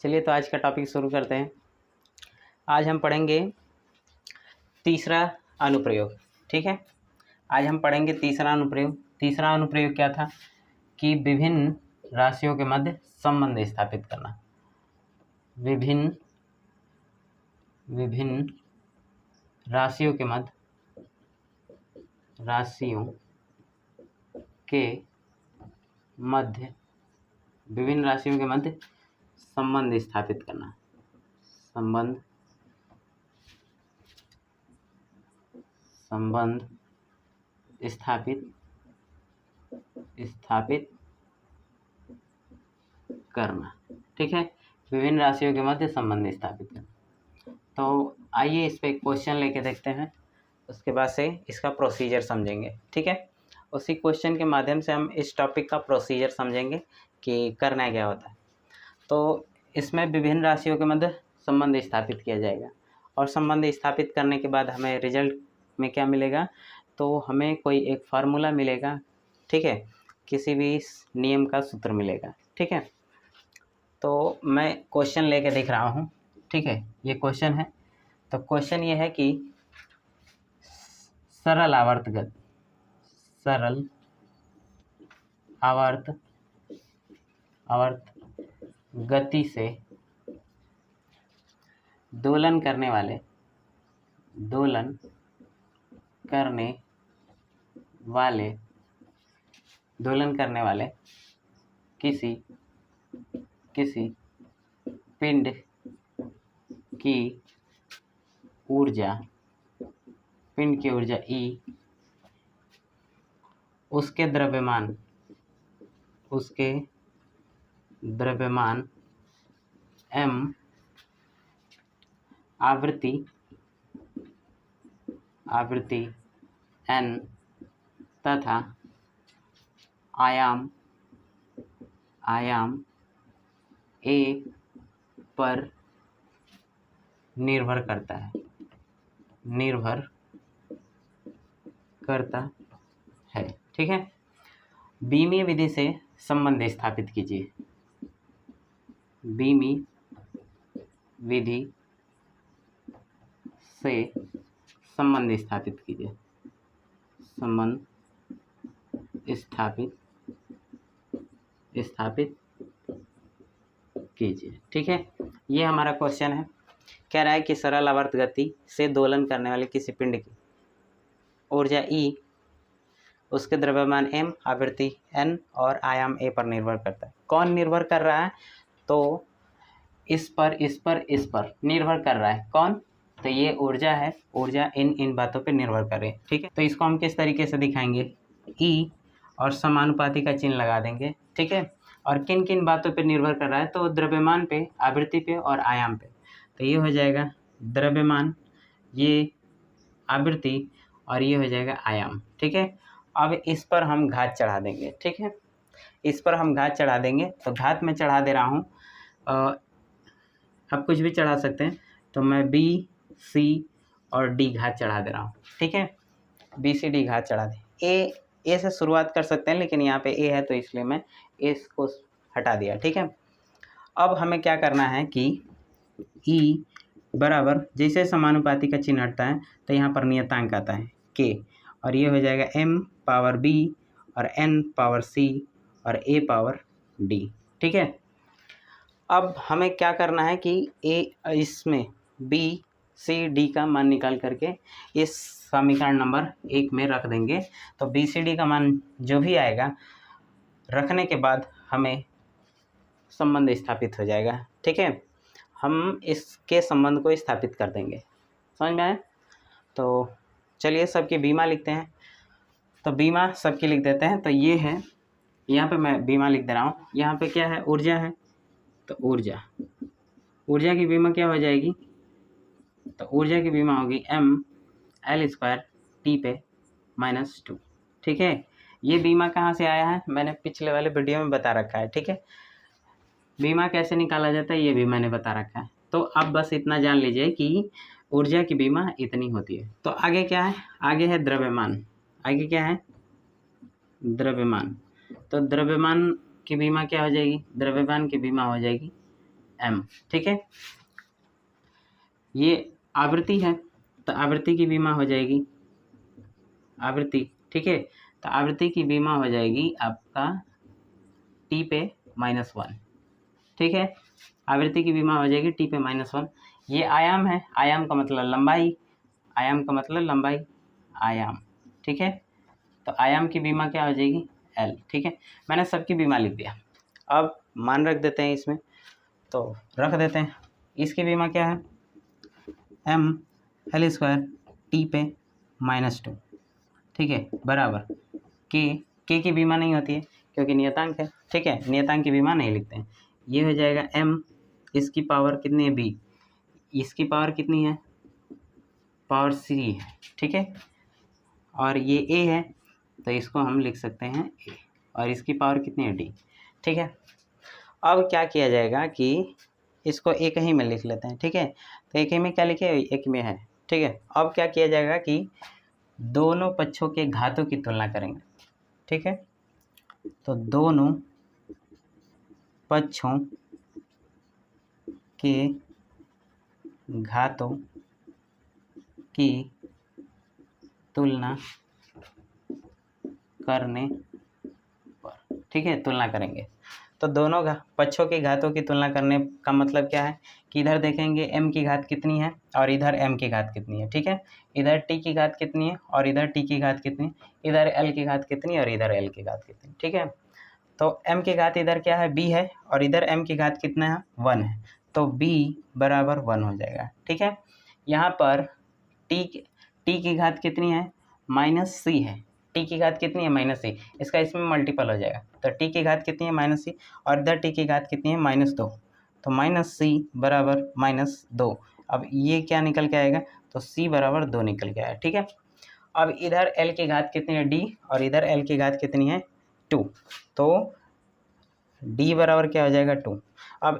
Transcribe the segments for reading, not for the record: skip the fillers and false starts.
चलिए तो आज का टॉपिक शुरू करते हैं। आज हम पढ़ेंगे तीसरा अनुप्रयोग। ठीक है, आज हम पढ़ेंगे तीसरा अनुप्रयोग। तीसरा अनुप्रयोग क्या था कि विभिन्न राशियों के मध्य संबंध स्थापित करना। विभिन्न राशियों के मध्य विभिन्न राशियों के मध्य संबंध स्थापित करना। संबंध स्थापित करना। ठीक है, विभिन्न राशियों के मध्य संबंध स्थापित करना। तो आइए इस पे एक क्वेश्चन लेके देखते हैं, उसके बाद से इसका प्रोसीजर समझेंगे। ठीक है, उसी क्वेश्चन के माध्यम से हम इस टॉपिक का प्रोसीजर समझेंगे कि करना क्या होता है। तो इसमें विभिन्न राशियों के मध्य संबंध स्थापित किया जाएगा और संबंध स्थापित करने के बाद हमें रिजल्ट में क्या मिलेगा, तो हमें कोई एक फार्मूला मिलेगा। ठीक है, किसी भी नियम का सूत्र मिलेगा। ठीक है, तो मैं क्वेश्चन लेके दिख रहा हूँ। ठीक है, ये क्वेश्चन है। तो क्वेश्चन ये है कि सरल आवर्त गति से दोलन करने वाले किसी पिंड की ऊर्जा E, उसके द्रव्यमान m, आवृत्ति n तथा आयाम a पर निर्भर करता है। ठीक है, बीमीय विधि से संबंध स्थापित कीजिए। बीमीय विधि से संबंध स्थापित कीजिए। ठीक है, ये हमारा क्वेश्चन है। कह रहा है कि सरल आवर्त गति से दोलन करने वाले किसी पिंड की ऊर्जा E, उसके द्रव्यमान m, आवृत्ति n और आयाम a पर निर्भर करता है। कौन निर्भर कर रहा है, तो इस पर निर्भर कर रहा है। कौन, तो ये ऊर्जा है। ऊर्जा इन बातों पे निर्भर कर रही है। ठीक है, तो इसको हम किस तरीके से दिखाएंगे, E और समानुपाती का चिन्ह लगा देंगे। ठीक है, और किन किन बातों पे निर्भर कर रहा है, तो द्रव्यमान पे, आवृत्ति पे और आयाम पे। तो ये हो जाएगा द्रव्यमान, ये आवृत्ति और ये हो जाएगा आयाम। ठीक है, अब इस पर हम घात चढ़ा देंगे। ठीक है, इस पर हम घात चढ़ा देंगे। तो घात में चढ़ा दे रहा हूँ, आप कुछ भी चढ़ा सकते हैं। तो मैं B, C और D घात चढ़ा दे रहा हूँ। ठीक है, B, C, D घात चढ़ा दे। A से शुरुआत कर सकते हैं, लेकिन यहाँ पे A है तो इसलिए मैं A को हटा दिया। ठीक है, अब हमें क्या करना है कि E बराबर, जैसे समानुपाती का चिन्ह हटता है तो यहाँ पर नियतांक आता है K, और ये हो जाएगा m पावर B और n पावर C और a पावर D। ठीक है, अब हमें क्या करना है कि इसमें B, C, D का मान निकाल करके इस समीकरण नंबर 1 में रख देंगे। तो B, C, D का मान जो भी आएगा, रखने के बाद हमें संबंध स्थापित हो जाएगा। ठीक है, हम इसके संबंध को स्थापित कर देंगे। समझ में आया? तो चलिए सबकी बीमा लिखते हैं। तो बीमा सबकी लिख देते हैं। तो ये है, यहाँ पे मैं बीमा लिख दे रहा हूँ। यहाँ पे क्या है, ऊर्जा है। तो ऊर्जा की बीमा क्या हो जाएगी, तो ऊर्जा की बीमा होगी m L² T पे -2। ठीक है, ये बीमा कहाँ से आया है, मैंने पिछले वाले वीडियो में बता रखा है। ठीक है, बीमा कैसे निकाला जाता है ये भी मैंने बता रखा है। तो अब बस इतना जान लीजिए कि ऊर्जा की बीमा इतनी होती है। तो आगे क्या है, आगे है द्रव्यमान। आगे क्या है, द्रव्यमान। तो द्रव्यमान की बीमा क्या हो जाएगी, द्रव्यमान की बीमा हो जाएगी m, ठीक है। ये आवृत्ति है तो आवृत्ति की विमा हो जाएगी आवृत्ति, ठीक है। तो आवृत्ति की विमा हो जाएगी आपका t पे -1, ठीक है। आवृत्ति की विमा हो जाएगी t पे -1। ये आयाम है, आयाम का मतलब लंबाई, आयाम का मतलब लंबाई, आयाम, ठीक है। तो आयाम की विमा क्या हो जाएगी l, ठीक है। मैंने सबकी विमा लिख दिया। अब मान रख देते हैं इसमें, तो रख देते हैं। इसकी विमा क्या है m l² t पे -2, ठीक है, बराबर k की विमा नहीं होती है क्योंकि नियतांक है, ठीक है। नियतांक की विमा नहीं लिखते हैं। ये हो जाएगा m, इसकी पावर कितनी है b, इसकी पावर कितनी है पावर c है, ठीक है। और ये a है तो इसको हम लिख सकते हैं a, और इसकी पावर कितनी है d, ठीक है। अब क्या किया जाएगा कि इसको एक ही में लिख लेते हैं, ठीक है। तो एक ही में क्या लिखे, एक में है, ठीक है। अब क्या किया जाएगा कि दोनों पक्षों के घातों की तुलना करेंगे, ठीक है। तो दोनों पक्षों के घातों की तुलना करने पर, ठीक है, तुलना करेंगे। तो दोनों पक्षों की घातों की तुलना करने का मतलब क्या है कि इधर देखेंगे m की घात कितनी है और इधर m की घात कितनी है, ठीक है। इधर t की घात कितनी है और इधर t की घात कितनी, इधर l की घात कितनी है और इधर l की घात कितनी, ठीक है। तो m की घात इधर क्या है b है और इधर m की घात कितना है 1 है, तो b बराबर 1 हो जाएगा, ठीक है। यहाँ पर t की घात कितनी है -c है, t की घात कितनी है -c, इसका इसमें मल्टीपल हो जाएगा। तो t की घात कितनी है -c और इधर t की घात कितनी है -2, तो -c बराबर -2। अब ये क्या निकल के आएगा, तो c बराबर 2 निकल के आया, ठीक है। अब इधर l की घात कितनी है d और इधर l की घात कितनी है 2, तो d बराबर क्या हो जाएगा 2। अब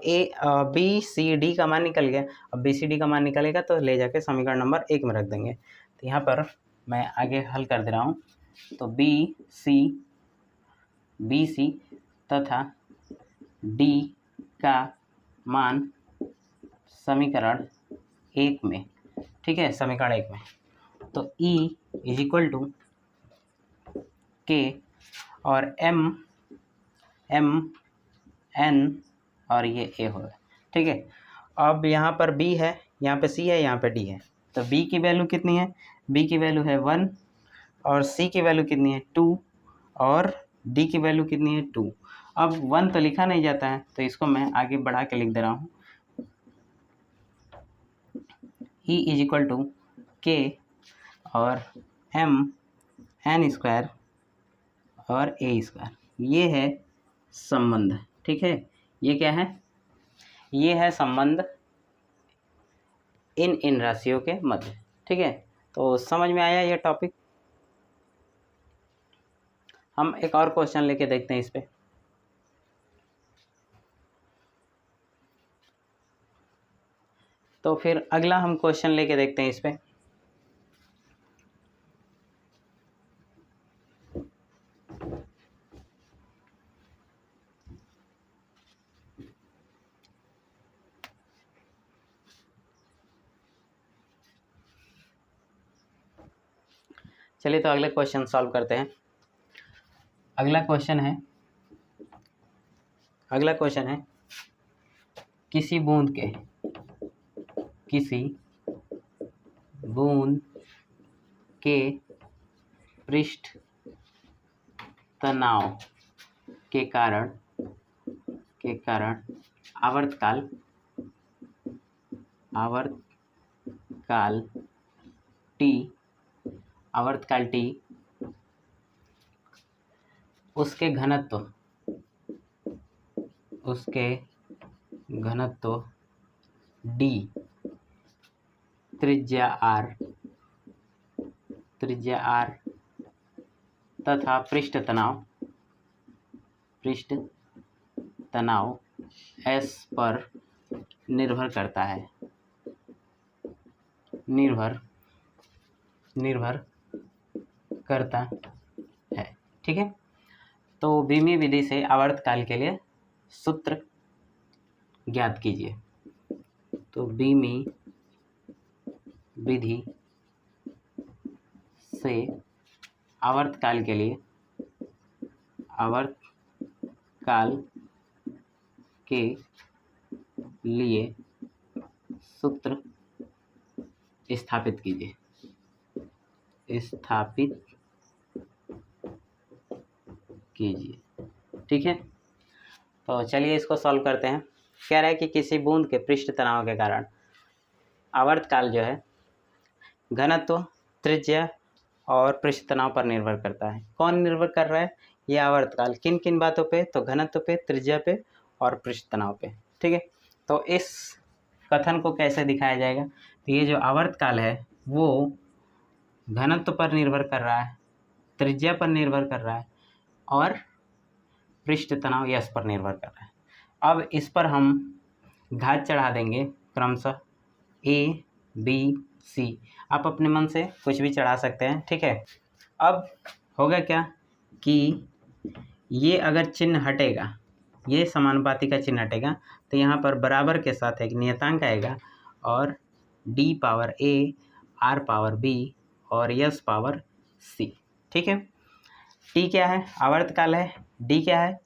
b c d का मान निकल गया। अब b c d का मान निकलेगा तो ले जाके समीकरण नंबर 1 में रख देंगे। तो यहाँ पर मैं आगे हल कर दे रहा हूँ। तो b c तथा d का मान समीकरण 1 में, ठीक है, समीकरण 1 में। तो E = K और M N और ये A होगा, ठीक है। अब यहाँ पर B है, यहाँ पे C है, यहाँ पे D है। तो B की वैल्यू कितनी है, B की वैल्यू है 1 और C की वैल्यू कितनी है 2 और D की वैल्यू कितनी है 2। अब 1 तो लिखा नहीं जाता है तो इसको मैं आगे बढ़ा के लिख दे रहा हूँ। E = K और M N² और A², ये है संबंध, ठीक है। ये क्या है, ये है संबंध इन राशियों के मध्य, ठीक है। तो समझ में आया ये टॉपिक। हम एक और क्वेश्चन लेके देखते हैं इस पे। तो फिर अगला हम क्वेश्चन लेके देखते हैं इस पे। चलिए तो अगले क्वेश्चन सॉल्व करते हैं। अगला क्वेश्चन है किसी बूंद के पृष्ठ तनाव के कारण आवर्तकाल T उसके घनत्व D, त्रिज्या R तथा पृष्ठ तनाव S पर निर्भर करता है, ठीक है। तो बीमी विधि से आवर्तकाल के लिए सूत्र ज्ञात कीजिए। तो बीमी विधि से आवर्तकाल के लिए सूत्र स्थापित कीजिए। ठीक है, तो चलिए इसको सॉल्व करते हैं। कह रहा है कि किसी बूंद के पृष्ठ तनाव के कारण आवर्तकाल जो है घनत्व, त्रिज्या और पृष्ठ तनाव पर निर्भर करता है। कौन निर्भर कर रहा है? ये आवर्तकाल। किन किन बातों पे? तो घनत्व पे, त्रिज्या पे और पृष्ठ तनाव पे। ठीक है, तो इस कथन को कैसे दिखाया जाएगा? तो ये जो आवर्तकाल है वो घनत्व पर निर्भर कर रहा है, त्रिज्या पर निर्भर कर रहा है और पृष्ठ तनाव यश पर निर्भर कर रहा है। अब इस पर हम घात चढ़ा देंगे क्रमशः ए, बी, सी। आप अपने मन से कुछ भी चढ़ा सकते हैं। ठीक है, अब होगा क्या कि ये अगर चिन्ह हटेगा, ये समानुपाती का चिन्ह हटेगा, तो यहाँ पर बराबर के साथ एक नियतांक आएगा और d power a, r power b और यस पावर सी। ठीक है, टी क्या है? आवर्तकाल है। डी क्या है?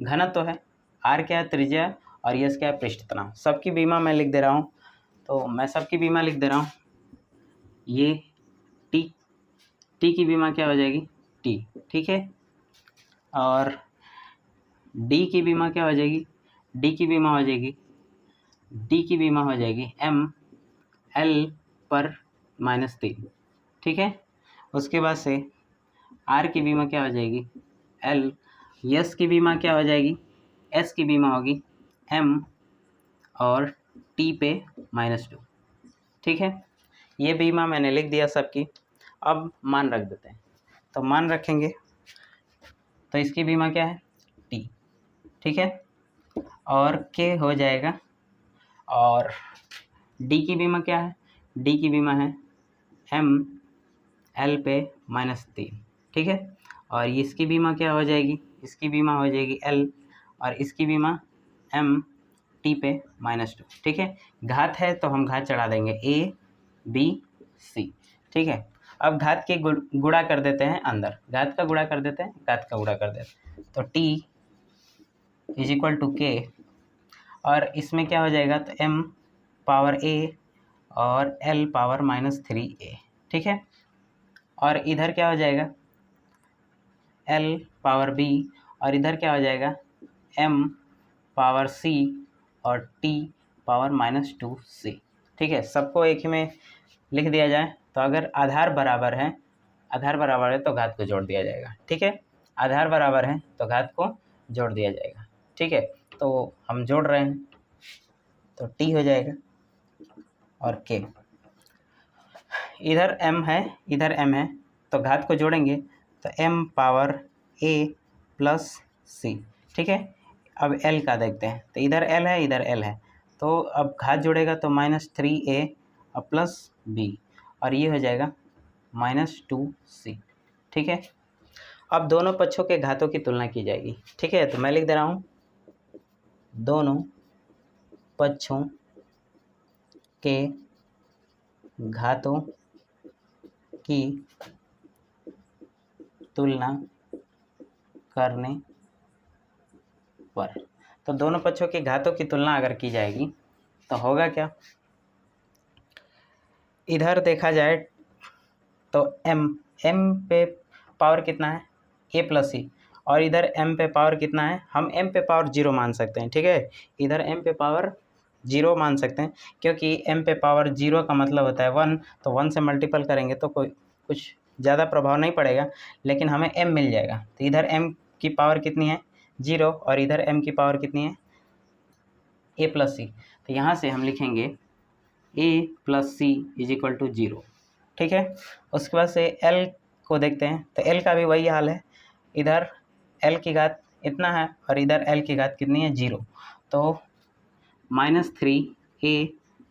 घनत्व है। आर क्या है? त्रिज्या। और यस क्या है? पृष्ठ तनाव। सबकी बीमा मैं लिख दे रहा हूँ, तो मैं सबकी बीमा लिख दे रहा हूँ। ये टी की बीमा क्या हो जाएगी? टी। ठीक है, और डी की बीमा क्या हो जाएगी? डी की बीमा हो जाएगी एम एल पर -3। ठीक है, उसके बाद से आर की बीमा क्या हो जाएगी? एल। यस की बीमा क्या हो जाएगी? एस की बीमा होगी एम और टी पे -2। ठीक है, ये बीमा मैंने लिख दिया सबकी। अब मान रख देते हैं, तो मान रखेंगे तो इसकी बीमा क्या है? टी। ठीक है, और के हो जाएगा, और डी की बीमा क्या है? डी की बीमा है एम एल पे -3। ठीक है, और इसकी बीमा क्या हो जाएगी? इसकी बीमा हो जाएगी एल और इसकी बीमा एम टी पे -2। ठीक है, घात है तो हम घात चढ़ा देंगे ए, बी, सी। ठीक है, अब घात के गुणा कर देते हैं अंदर, घात का गुणा कर देते हैं, घात का गुणा कर देते हैं, तो टी इज इक्वल टू के, और इसमें क्या हो जाएगा? तो m पावर a और l पावर -3a। ठीक है, और इधर क्या हो जाएगा? l पावर b और इधर क्या हो जाएगा? m पावर c और t पावर -2c। ठीक है, सबको एक ही में लिख दिया जाए तो अगर आधार बराबर है तो घात को जोड़ दिया जाएगा। ठीक है, आधार बराबर है तो घात को जोड़ दिया जाएगा। ठीक है, तो हम जोड़ रहे हैं, तो टी हो जाएगा और के। इधर m है, इधर m है, तो घात को जोड़ेंगे तो m power a plus c। ठीक है, अब l का देखते हैं, तो इधर l है, इधर l है, तो अब घात जोड़ेगा तो -3a और प्लस b, और ये हो जाएगा -2c। ठीक है, अब दोनों पक्षों के घातों की तुलना की जाएगी। ठीक है, तो मैं लिख दे रहा हूँ, दोनों पक्षों के घातों की तुलना करने पर, तो दोनों पक्षों के घातों की तुलना अगर की जाएगी तो होगा क्या? इधर देखा जाए तो m पे पावर कितना है? a प्लस सी, और इधर m पे पावर कितना है? हम m पे पावर 0 मान सकते हैं। ठीक है, इधर m पे पावर 0 मान सकते हैं, क्योंकि m पे पावर 0 का मतलब होता है 1, तो 1 से मल्टीपल करेंगे तो कोई कुछ ज़्यादा प्रभाव नहीं पड़ेगा, लेकिन हमें m मिल जाएगा। तो इधर m की पावर कितनी है? 0, और इधर m की पावर कितनी है? a plus c. तो यहाँ से हम लिखेंगे a plus c is equal to 0। ठीक है, उसके बाद से l को देखते हैं, तो l का भी वही हाल है, इधर l की घात इतना है और इधर l की घात कितनी है? 0, तो -3a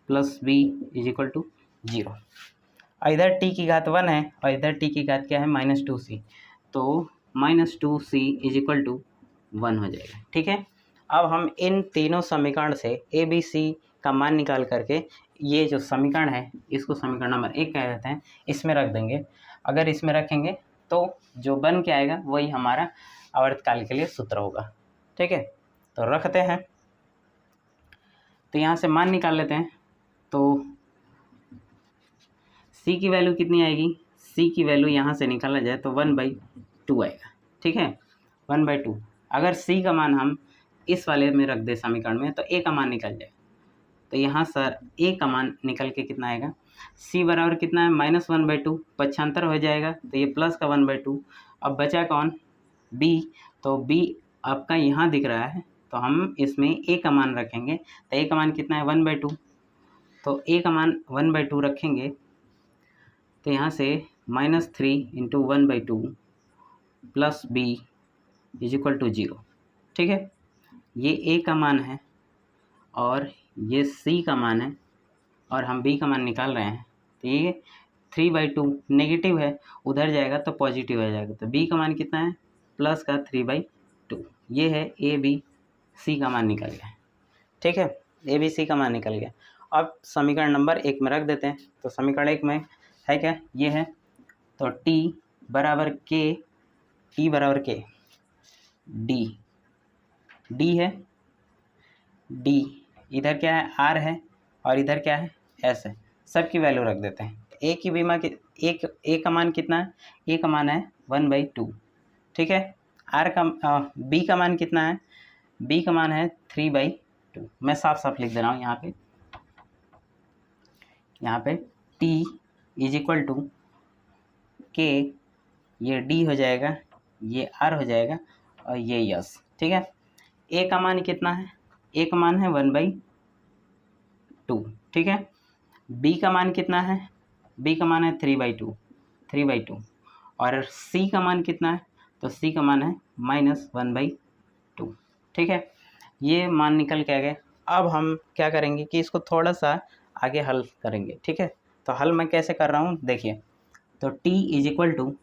plus b is equal to 0। इधर t की घात 1 है और इधर t की घात क्या है? -2c, तो -2c इज इक्वल टू 1 हो जाएगा। ठीक है, अब हम इन तीनों समीकरण से ए बी सी का मान निकाल करके ये जो समीकरण है इसको समीकरण नंबर 1 कह देते हैं, इसमें रख देंगे। अगर इसमें रखेंगे तो जो बन के आएगा वही हमारा आवर्तकाल के लिए सूत्र होगा। ठीक है, तो रखते हैं। तो यहाँ से मान निकाल लेते हैं। तो सी की वैल्यू कितनी आएगी, सी की वैल्यू यहाँ से निकाला जाए तो 1/2 आएगा। ठीक है, 1/2। अगर सी का मान हम इस वाले में रख दे समीकरण में तो ए का मान निकल जाए। तो यहाँ सर ए का मान निकल के कितना आएगा, सी बराबर कितना है -1/2, पक्षांतर हो जाएगा तो ये प्लस का 1/2। अब बचा कौन, बी। तो बी आपका यहाँ दिख रहा है तो हम इसमें ए का मान रखेंगे। तो ए का मान कितना है 1/2, तो ए का मान 1/2 रखेंगे तो यहाँ से -3 × 1/2 प्लस बी = 0। ठीक है, ये ए का मान है और ये सी का मान है और हम बी का मान निकाल रहे हैं। तो ये 3/2 नेगेटिव है, उधर जाएगा तो पॉजिटिव हो जाएगा। तो बी का मान कितना है, प्लस का 3/2। ये है ए बी सी का मान निकल गया। ठीक है, ए बी सी का मान निकल गया। अब समीकरण नंबर 1 में रख देते हैं। तो समीकरण 1 में है क्या, ये है। तो टी बराबर के डी है, डी इधर क्या है आर है और इधर क्या है एस है। सब की वैल्यू रख देते हैं। ए की बीमा की ए का मान कितना है, ए का मान है 1/2। ठीक है, आर का बी का मान कितना है, बी का मान है 3/2। मैं साफ साफ लिख दे रहा हूँ यहाँ पे टी = के, ये डी हो जाएगा, ये आर हो जाएगा और ये यस। ठीक है, ए का मान कितना है, ए का मान है 1/2। ठीक है, बी का मान कितना है, बी का मान है 3/2 और सी का मान कितना है, तो सी का मान है -1/2। ठीक है, ये मान निकल के आ गए। अब हम क्या करेंगे कि इसको थोड़ा सा आगे हल करेंगे। ठीक है, तो हल मैं कैसे कर रहा हूँ देखिए। तो t =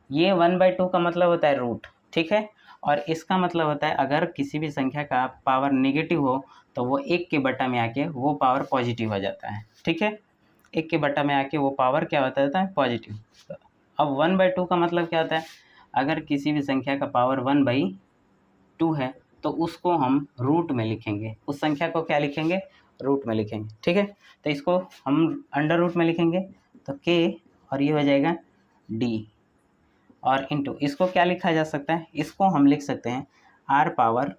ये 1/2 का मतलब होता है रूट। ठीक है, और इसका मतलब होता है अगर किसी भी संख्या का पावर नेगेटिव हो तो वो 1 के बटा में आके वो पावर पॉजिटिव हो जाता है। ठीक है, 1 के बटा में आके वो पावर क्या होता है पॉजिटिव। तो अब 1/2 का मतलब क्या होता है, अगर किसी भी संख्या का पावर 1/2 है तो उसको हम रूट में लिखेंगे, उस संख्या को क्या लिखेंगे, रूट में लिखेंगे। ठीक है, तो इसको हम अंडर रूट में लिखेंगे तो के और ये हो जाएगा डी और इंटू इसको क्या लिखा जा सकता है, इसको हम लिख सकते हैं आर पावर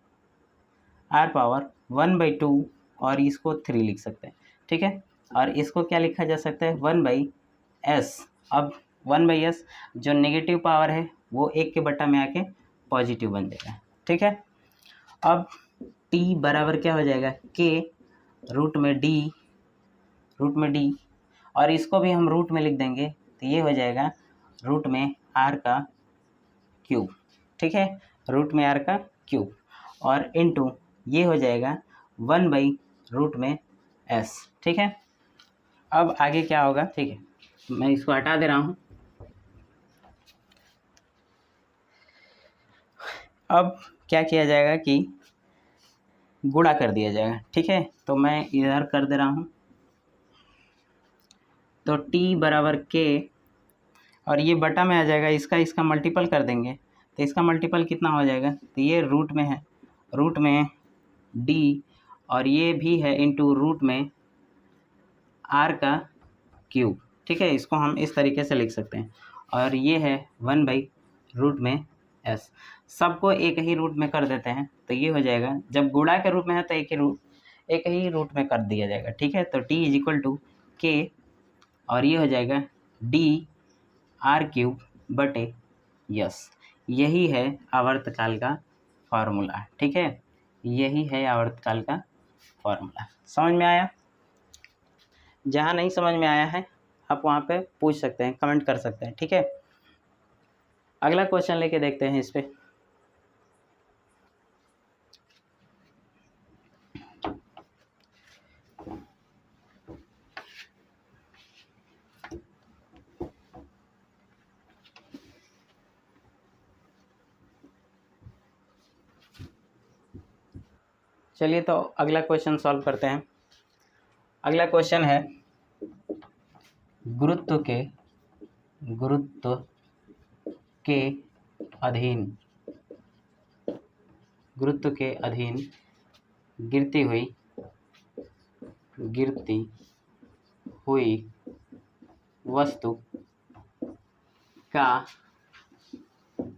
1/2 और इसको 3 लिख सकते हैं। ठीक है, और इसको क्या लिखा जा सकता है 1/s। अब 1/s जो नेगेटिव पावर है वो 1 के बटा में आके पॉजिटिव बन जाएगा। ठीक है, अब t बराबर क्या हो जाएगा, k रूट में d और इसको भी हम रूट में लिख देंगे तो ये हो जाएगा रूट में r का क्यूब। ठीक है, रूट में r का क्यूब और इनटू ये हो जाएगा 1/√s। ठीक है, अब आगे क्या होगा, ठीक है मैं इसको हटा दे रहा हूँ। अब क्या किया जाएगा कि गुणा कर दिया जाएगा। ठीक है, तो मैं इधर कर दे रहा हूँ। तो t बराबर k और ये बटा में आ जाएगा, इसका मल्टीपल कर देंगे तो इसका मल्टीपल कितना हो जाएगा, तो ये रूट में है, रूट में d और ये भी है इंटू रूट में r का क्यूब। ठीक है, इसको हम इस तरीके से लिख सकते हैं और ये है 1/√s। सबको एक ही रूट में कर देते हैं तो ये हो जाएगा, जब गुणा के रूप में है तो एक ही रूट में कर दिया जाएगा। ठीक है, तो t = k और ये हो जाएगा d(r³/s। यही है आवर्तकाल का फॉर्मूला। ठीक है, यही है आवर्तकाल का फॉर्मूला। समझ में आया? जहाँ नहीं समझ में आया है आप वहाँ पे पूछ सकते हैं, कमेंट कर सकते हैं। ठीक है, अगला क्वेश्चन लेके देखते हैं इस पे। चलिए तो अगला क्वेश्चन सॉल्व करते हैं। अगला क्वेश्चन है गुरुत्व के अधीन गिरती हुई वस्तु का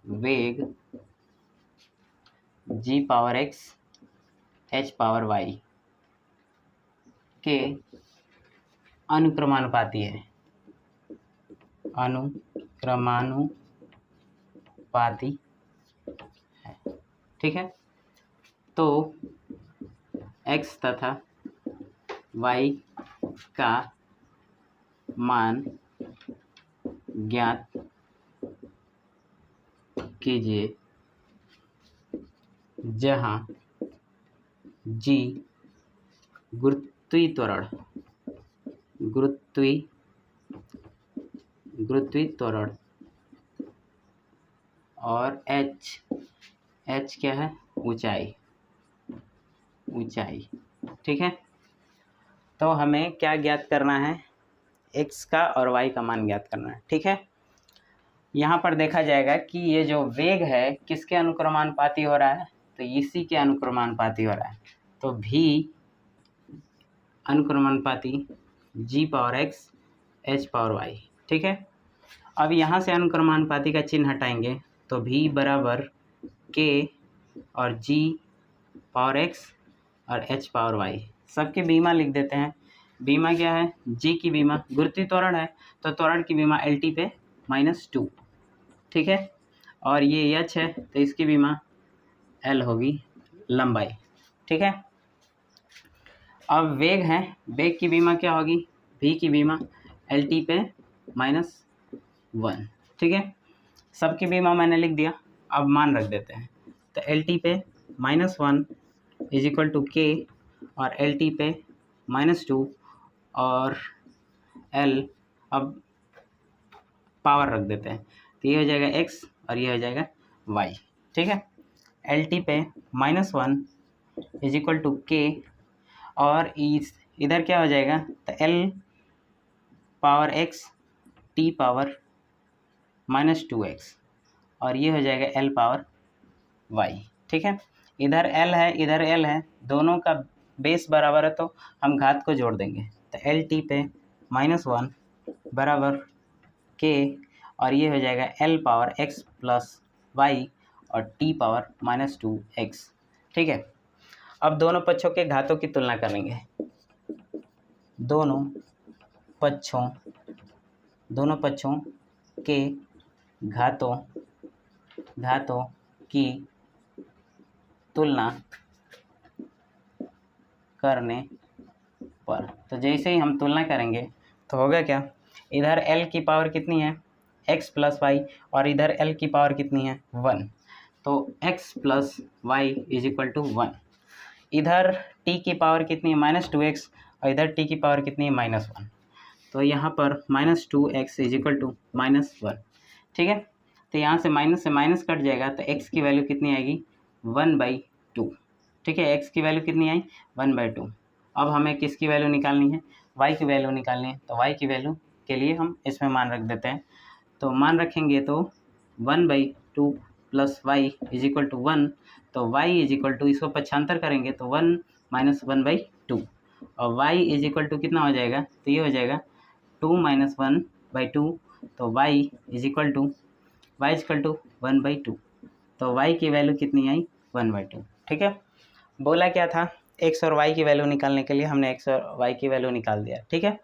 वेग g⁻x h⁻y के अनुक्रमानुपाती है। ठीक है, तो x तथा y का मान ज्ञात कीजिए जहाँ g गुरुत्वीय त्वरण और h क्या है, ऊंचाई। ठीक है, तो हमें क्या ज्ञात करना है, x का और y का मान ज्ञात करना है। ठीक है, यहाँ पर देखा जाएगा कि ये जो वेग है किसके अनुक्रमानुपाती हो रहा है, तो इसी के अनुक्रमानुपाती हो रहा है। तो v अनुक्रमानुपाती g⁻x h⁻y। ठीक है, अब यहाँ से अनुक्रमानुपाती का चिन्ह हटाएंगे तो v बराबर k और g⁻x और h⁻y सबके बीमा लिख देते हैं। बीमा क्या है, g की बीमा गुरुत्वीय त्वरण है तो त्वरण की बीमा LT पे -2। ठीक है, और ये h है तो इसकी बीमा L होगी, लंबाई। ठीक है, अब वेग है, वेग की बीमा क्या होगी, v की बीमा LT पे -1। ठीक है, सबकी बीमा मैंने लिख दिया, अब मान रख देते हैं। तो LT पे -1 = k और LT पे -2 और L, अब पावर रख देते हैं तो ये हो जाएगा x और ये हो जाएगा y। ठीक है, LT पे -1 = k और इधर क्या हो जाएगा, तो L power x t power -2x और ये हो जाएगा L पावर y। ठीक है, इधर L है इधर L है, दोनों का बेस बराबर है तो हम घात को जोड़ देंगे। तो LT पे -1 बराबर k और ये हो जाएगा L power x plus y और t पावर -2x। ठीक है, अब दोनों पक्षों के घातों की तुलना करेंगे। दोनों पक्षों के घातों की तुलना करने पर, तो जैसे ही हम तुलना करेंगे तो होगा क्या, इधर L की पावर कितनी है, x प्लस y और इधर L की पावर कितनी है, 1। तो x प्लस y = 1। इधर t की पावर कितनी है, -2x और इधर t की पावर कितनी है, -1। तो यहाँ पर -2x = -1। ठीक है, तो यहाँ से माइनस कट जाएगा तो x की वैल्यू कितनी आएगी, 1/2। ठीक है, x की वैल्यू कितनी आई, 1/2। अब हमें किसकी वैल्यू निकालनी है, y की वैल्यू निकालनी है। तो y की वैल्यू के लिए हम इसमें मान रख देते हैं। तो मान रखेंगे तो 1/2 प्लस y = 1। तो y इसको पक्षांतर करेंगे तो 1 - 1/2 और y कितना हो जाएगा, तो ये हो जाएगा 2 - 1/2। तो y = 1/2। तो y की वैल्यू कितनी आई, 1/2। ठीक है, बोला क्या था, x और y की वैल्यू निकालने के लिए हमने x और y की वैल्यू निकाल दिया। ठीक है।